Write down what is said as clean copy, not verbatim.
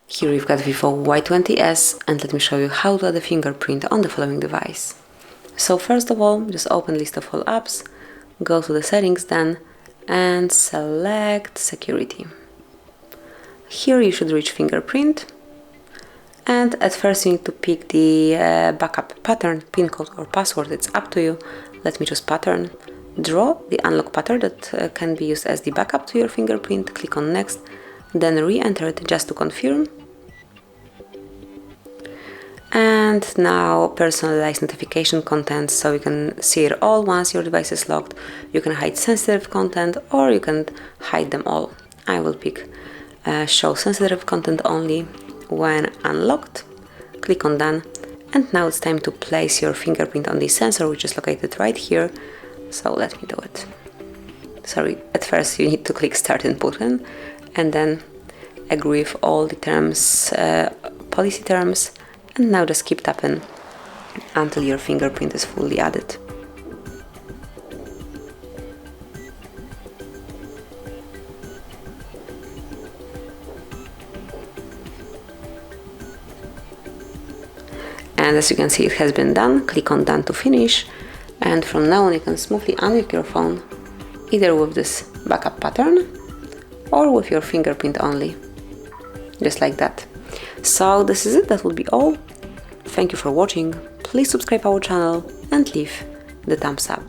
Here we've got VIVO Y20s, and let me show you how to add a fingerprint on the following device. So first of all, just open list of all apps, go to the settings then, and select security. Here you should reach fingerprint, and at first you need to pick the backup pattern, pin code or password, it's up to you. Let me choose pattern. Draw the unlock pattern that can be used as the backup to your fingerprint, click on next, then re-enter it just to confirm. And now personalize notification content, so you can see it all once your device is locked. You can hide sensitive content or you can hide them all. I will pick show sensitive content only when unlocked. Click on done, and now it's time to place your fingerprint on the sensor, which is located right here. So let me do it. Sorry, at first you need to click start input in, and then agree with all the terms, policy terms. And now just keep tapping until your fingerprint is fully added. And as you can see, it has been done. Click on done to finish. And from now on you can smoothly unlock your phone, either with this backup pattern or with your fingerprint only. Just like that. So this is it, that will be all. Thank you for watching, please subscribe our channel and leave the thumbs up.